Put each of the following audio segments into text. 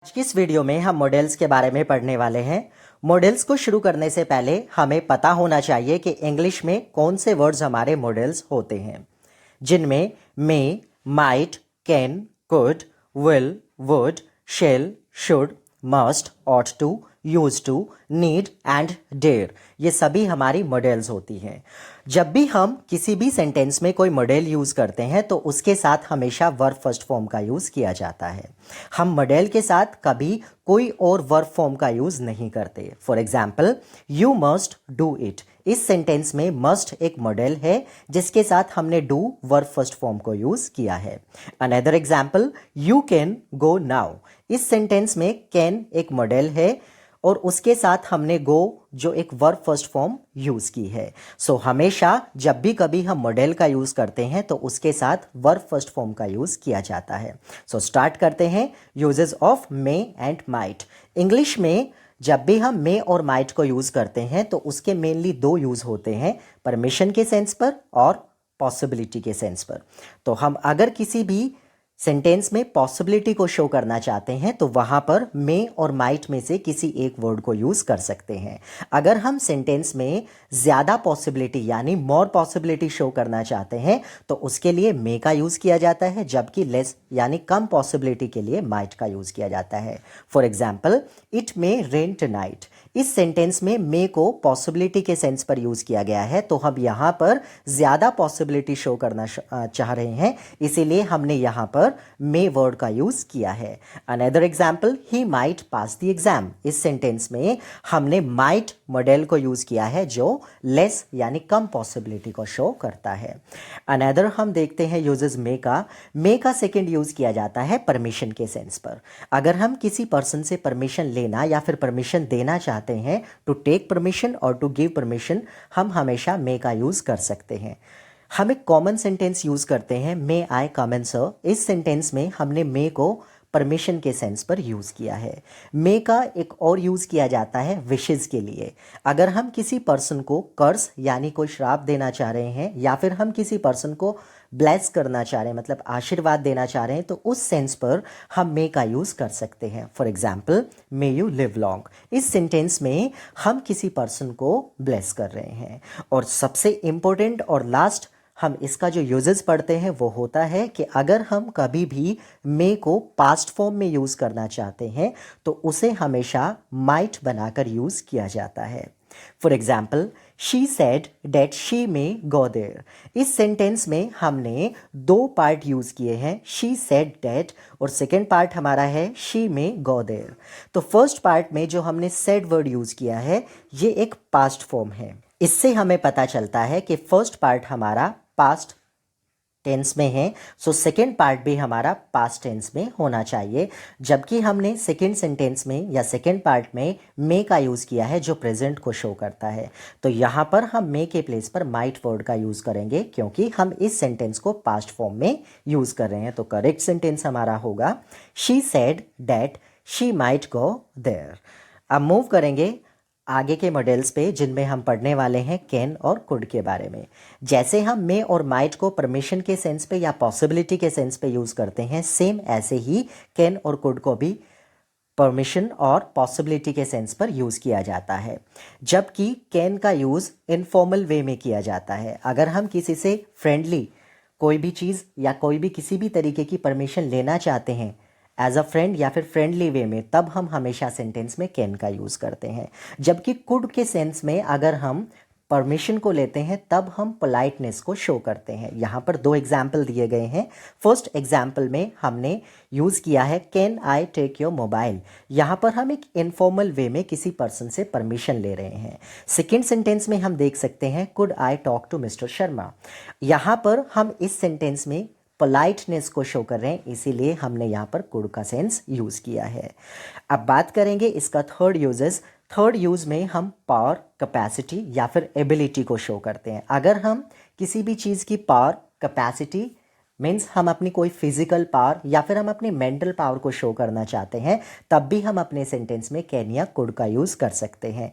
आज की इस वीडियो में हम मॉडल्स के बारे में पढ़ने वाले हैं। मॉडल्स को शुरू करने से पहले हमें पता होना चाहिए कि इंग्लिश में कौन से वर्ड्स हमारे मॉडल्स होते हैं, जिनमें may, might, can, could, will, would, shall, should, must, ought to, use to, need and dare, ये सभी हमारी मॉडल्स होती हैं। जब भी हम किसी भी सेंटेंस में कोई मॉडल यूज करते हैं तो उसके साथ हमेशा वर्ब फर्स्ट फॉर्म का यूज किया जाता है। हम मॉडल के साथ कभी कोई और वर्ब फॉर्म का यूज नहीं करते। For example, you must do it, इस सेंटेंस में मस्ट एक मॉडल है जिसके साथ हमने डू वर्ब फर्स्ट फॉर्म को यूज किया है। Another example, you can go now, इस सेंटेंस में कैन एक मॉडल है और उसके साथ हमने गो जो एक वर्ब फर्स्ट फॉर्म यूज की है। सो हमेशा जब भी कभी हम मॉडल का यूज करते हैं तो उसके साथ वर्ब फर्स्ट फॉर्म का यूज किया जाता है। सो स्टार्ट करते हैं uses of May and might. English में जब भी हम मे और माइट को यूज करते हैं तो उसके मेनली दो यूज होते हैं, परमिशन के सेंस पर और पॉसिबिलिटी के सेंस पर। तो हम अगर किसी भी सेंटेंस में पॉसिबिलिटी को शो करना चाहते हैं तो वहां पर मे और माइट में से किसी एक वर्ड को यूज कर सकते हैं। अगर हम सेंटेंस में ज्यादा पॉसिबिलिटी यानी मोर पॉसिबिलिटी शो करना चाहते हैं तो उसके लिए मे का यूज किया जाता है, जबकि लेस यानी कम पॉसिबिलिटी के लिए माइट का यूज किया जाता है। For example, it may rain tonight, इस सेंटेंस में मे को पॉसिबिलिटी के सेंस पर यूज किया गया है, तो हम यहां पर ज्यादा पॉसिबिलिटी शो करना चाह रहे हैं, इसीलिए हमने यहां पर मे वर्ड का यूज किया है। Another example, he might pass the exam, इस सेंटेंस में हमने माइट मॉडल को यूज किया है जो लेस यानी कम पॉसिबिलिटी को शो करता है। अनदर हम देखते हैं यूजेस मे का सेकेंड यूज किया जाता है परमिशन के सेंस पर। अगर हम किसी पर्सन से परमिशन लेना या फिर परमिशन देना चाहते हैं, टू टेक परमिशन और टू गिव परमिशन, हम हमेशा मे का यूज कर सकते हैं। हम एक कॉमन सेंटेंस यूज करते हैं, मे आई कम इन सर, इस सेंटेंस में हमने मे को परमिशन के सेंस पर यूज किया है। मे का एक और यूज किया जाता है विशेस के लिए। अगर हम किसी पर्सन को कर्स यानी कोई श्राप देना चाह रहे हैं या फिर हम किसी पर्सन को ब्लेस करना चाह रहे हैं, मतलब आशीर्वाद देना चाह रहे हैं, तो उस सेंस पर हम मे का यूज कर सकते हैं। For example, may you live long, इस सेंटेंस में हम किसी पर्सन को ब्लेस कर रहे हैं। और सबसे इंपॉर्टेंट और लास्ट हम इसका जो यूजेस पढ़ते हैं वो होता है कि अगर हम कभी भी मे को पास्ट फॉर्म में यूज करना चाहते हैं तो उसे हमेशा माइट बनाकर यूज किया जाता है। For example, she said that she may go there, इस सेंटेंस में हमने दो पार्ट यूज किए हैं, शी सेड डेट और सेकेंड पार्ट हमारा है शी मे गो देयर। तो फर्स्ट पार्ट में जो हमने सेड वर्ड यूज किया है ये एक पास्ट फॉर्म है। इससे हमें पता चलता है कि फर्स्ट पार्ट हमारा पास्ट टेंस में है, सो सेकेंड पार्ट भी हमारा पास्ट टेंस में होना चाहिए, जबकि हमने सेकेंड सेंटेंस में या सेकेंड पार्ट में मे का यूज किया है जो प्रेजेंट को शो करता है। तो यहां पर हम मे के प्लेस पर माइट वर्ड का यूज करेंगे क्योंकि हम इस सेंटेंस को पास्ट फॉर्म में यूज कर रहे हैं। तो करेक्ट सेंटेंस हमारा होगा, she said that she might go there. अब मूव करेंगे आगे के मॉडल्स पे जिनमें हम पढ़ने वाले हैं कैन और कुड के बारे में। जैसे हम मे और माइट को परमिशन के सेंस पे या पॉसिबिलिटी के सेंस पे यूज करते हैं, सेम ऐसे ही कैन और कुड को भी परमिशन और पॉसिबिलिटी के सेंस पर यूज किया जाता है, जबकि कैन का यूज इनफॉर्मल वे में किया जाता है। अगर हम किसी से फ्रेंडली कोई भी चीज़ या कोई भी किसी भी तरीके की परमिशन लेना चाहते हैं एज अ फ्रेंड या फिर फ्रेंडली वे में, तब हम हमेशा सेंटेंस में कैन का यूज करते हैं। जबकि कुड के सेंस में अगर हम परमिशन को लेते हैं तब हम पोलाइटनेस को शो करते हैं। यहाँ पर दो एग्जाम्पल दिए गए हैं। फर्स्ट एग्जाम्पल में हमने यूज किया है can I take your mobile, यहाँ पर हम एक इनफॉर्मल वे में किसी पर्सन से परमिशन ले रहे हैं। सेकेंड सेंटेंस में हम देख सकते हैं could I talk to mister Sharma, यहाँ पर हम इस सेंटेंस में पोलाइटनेस को शो कर रहे हैं, इसीलिए हमने यहाँ पर कुड का सेंस यूज किया है। अब बात करेंगे इसका थर्ड यूजेस। थर्ड यूज में हम पावर, कैपेसिटी या फिर एबिलिटी को शो करते हैं। अगर हम किसी भी चीज़ की पावर, कैपेसिटी मीन्स हम अपनी कोई फिजिकल पावर या फिर हम अपनी मेंटल पावर को शो करना चाहते हैं, तब भी हम अपने सेंटेंस में कैन या कुड का यूज कर सकते हैं।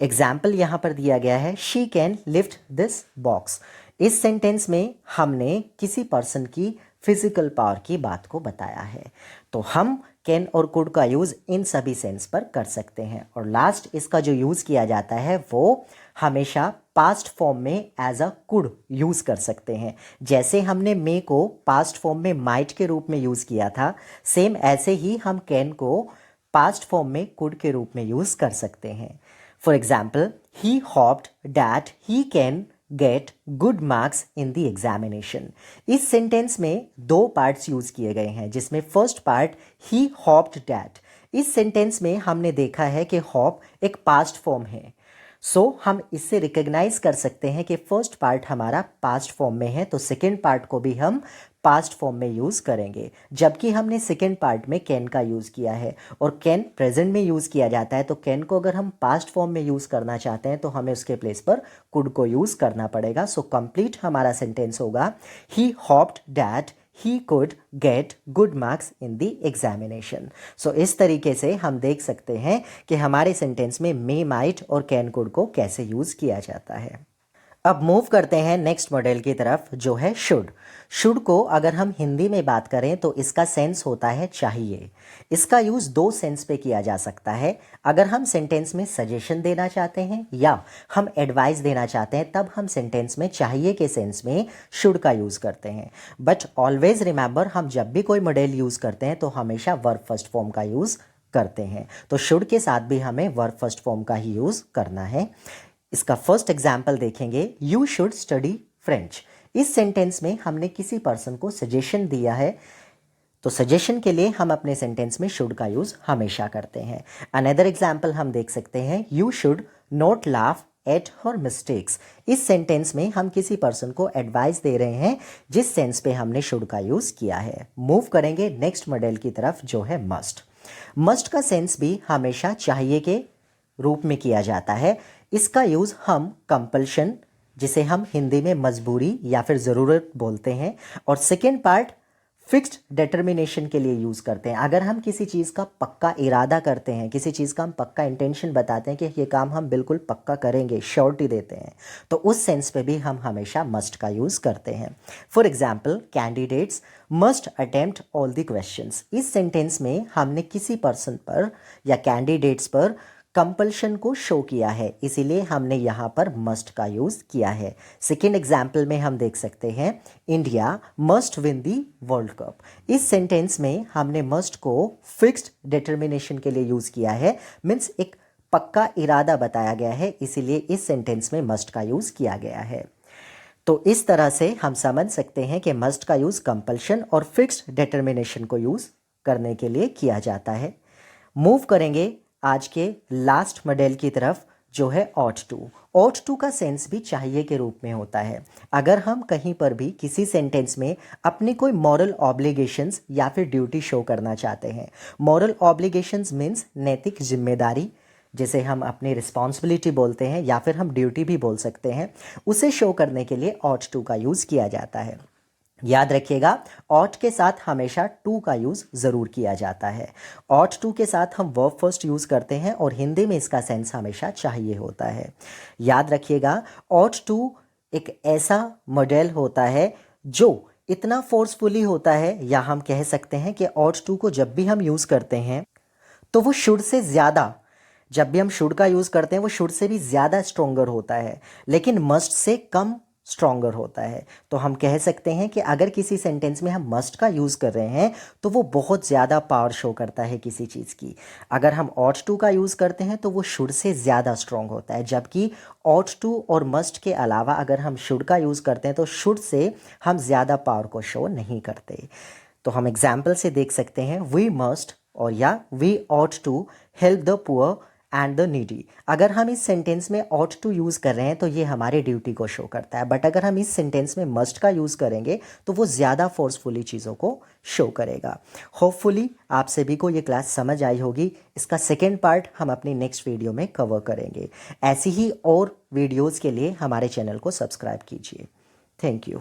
एग्जाम्पल यहाँ पर दिया गया है, she can lift this box, इस सेंटेंस में हमने किसी पर्सन की फिजिकल पावर की बात को बताया है। तो हम कैन और कुड का यूज़ इन सभी सेंस पर कर सकते हैं। और लास्ट इसका जो यूज़ किया जाता है वो हमेशा पास्ट फॉर्म में एज अ कुड यूज़ कर सकते हैं। जैसे हमने मे को पास्ट फॉर्म में माइट के रूप में यूज़ किया था, सेम ऐसे ही हम कैन को पास्ट फॉर्म में कुड के रूप में यूज़ कर सकते हैं। For example, he hoped that he can get good marks in the examination. इस सेंटेंस में दो पार्ट्स यूज किए गए हैं, जिसमें first part he hoped that. इस सेंटेंस में हमने देखा है कि होप एक पास्ट फॉर्म है, सो हम इससे रिकग्नाइज कर सकते हैं कि फर्स्ट पार्ट हमारा पास्ट फॉर्म में है, तो सेकेंड पार्ट को भी हम पास्ट फॉर्म में यूज़ करेंगे। जबकि हमने सेकेंड पार्ट में कैन का यूज़ किया है और कैन प्रेजेंट में यूज़ किया जाता है, तो कैन को अगर हम पास्ट फॉर्म में यूज़ करना चाहते हैं तो हमें उसके प्लेस पर कुड को यूज़ करना पड़ेगा। सो कंप्लीट हमारा सेंटेंस होगा he hoped that he could get good marks in the examination। So इस तरीके से हम देख सकते हैं कि हमारे सेंटेंस में may, might और can, could को कैसे यूज़ किया जाता है। अब मूव करते हैं नेक्स्ट मॉडल की तरफ, जो है शुड। शुड को अगर हम हिंदी में बात करें तो इसका सेंस होता है चाहिए। इसका यूज़ दो सेंस पे किया जा सकता है। अगर हम सेंटेंस में सजेशन देना चाहते हैं या हम एडवाइस देना चाहते हैं, तब हम सेंटेंस में चाहिए के सेंस में शुड का यूज़ करते हैं। बट ऑलवेज रिमेंबर, हम जब भी कोई मॉडल यूज़ करते हैं तो हमेशा वर्ब फर्स्ट फॉर्म का यूज़ करते हैं। तो शुड के साथ भी हमें वर्ब फर्स्ट फॉर्म का ही यूज़ करना है। इसका फर्स्ट एग्जाम्पल देखेंगे, यू शुड स्टडी फ्रेंच। इस सेंटेंस में हमने किसी पर्सन को सजेशन दिया है, तो सजेशन के लिए हम अपने सेंटेंस में शुड का यूज हमेशा करते हैं। अनदर एग्जाम्पल हम देख सकते हैं, you should not laugh at her mistakes. इस सेंटेंस में हम किसी पर्सन को एडवाइस दे रहे हैं, जिस सेंस पे हमने शुड का यूज किया है। मूव करेंगे नेक्स्ट मॉडल की तरफ, जो है मस्ट। मस्ट का सेंस भी हमेशा चाहिए के रूप में किया जाता है। इसका यूज़ हम कंपल्शन, जिसे हम हिंदी में मजबूरी या फिर ज़रूरत बोलते हैं, और सेकेंड पार्ट फिक्स्ड डिटर्मिनेशन के लिए यूज़ करते हैं। अगर हम किसी चीज़ का पक्का इरादा करते हैं, किसी चीज़ का हम पक्का इंटेंशन बताते हैं कि ये काम हम बिल्कुल पक्का करेंगे, श्योरिटी देते हैं, तो उस सेंस पे भी हम हमेशा मस्ट का यूज़ करते हैं। For example, candidates must attempt all the questions. इस सेंटेंस में हमने किसी पर्सन पर या कैंडिडेट्स पर कंपल्शन को शो किया है, इसीलिए हमने यहाँ पर मस्ट का यूज़ किया है। सेकेंड एग्जाम्पल में हम देख सकते हैं, India must win the world cup. इस सेंटेंस में हमने मस्ट को फिक्स्ड डिटर्मिनेशन के लिए यूज़ किया है, मीन्स एक पक्का इरादा बताया गया है, इसीलिए इस सेंटेंस में मस्ट का यूज़ किया गया है। तो इस तरह से हम समझ सकते हैं कि मस्ट का यूज़ कंपल्शन और फिक्स्ड डिटर्मिनेशन को यूज़ करने के लिए किया जाता है। मूव करेंगे आज के लास्ट मॉडल की तरफ, जो है ऑट टू। ऑट टू का सेंस भी चाहिए के रूप में होता है। अगर हम कहीं पर भी किसी सेंटेंस में अपनी कोई मॉरल ऑब्लिगेशंस या फिर ड्यूटी शो करना चाहते हैं, मॉरल ऑब्लिगेशंस मीन्स नैतिक जिम्मेदारी, जिसे हम अपनी रिस्पॉन्सिबिलिटी बोलते हैं या फिर हम ड्यूटी भी बोल सकते हैं, उसे शो करने के लिए ऑट टू का यूज़ किया जाता है। याद रखिएगा, ऑट के साथ हमेशा टू का यूज़ ज़रूर किया जाता है। ऑट टू के साथ हम वर्ब फर्स्ट यूज़ करते हैं और हिंदी में इसका सेंस हमेशा चाहिए होता है। याद रखिएगा, ऑट टू एक ऐसा मॉडल होता है जो इतना फोर्सफुली होता है, या हम कह सकते हैं कि ऑट टू को जब भी हम यूज़ करते हैं तो वो शुड से ज़्यादा, जब भी हम शुड का यूज़ करते हैं वो शुड से भी ज़्यादा स्ट्रोंगर होता है, लेकिन मस्ट से कम स्ट्रोंगर होता है। तो हम कह सकते हैं कि अगर किसी सेंटेंस में हम मस्ट का यूज़ कर रहे हैं तो वो बहुत ज़्यादा पावर शो करता है किसी चीज़ की। अगर हम ऑट टू का यूज़ करते हैं तो वो शुड से ज़्यादा स्ट्रोंग होता है, जबकि ऑट टू और मस्ट के अलावा अगर हम शुड का यूज़ करते हैं तो शुड से हम ज़्यादा पावर को शो नहीं करते। तो हम एग्जाम्पल से देख सकते हैं, वी मस्ट और या we ought to help the poor and the needy. अगर हम इस सेंटेंस में ऑट टू यूज़ कर रहे हैं तो ये हमारे ड्यूटी को शो करता है, बट अगर हम इस सेंटेंस में मस्ट का यूज़ करेंगे तो वो ज़्यादा फोर्सफुली चीज़ों को शो करेगा। होपफुली आप सभी को ये क्लास समझ आई होगी। इसका सेकेंड पार्ट हम अपनी नेक्स्ट वीडियो में कवर करेंगे। ऐसी ही और वीडियोज़ के लिए हमारे चैनल को सब्सक्राइब कीजिए। Thank you.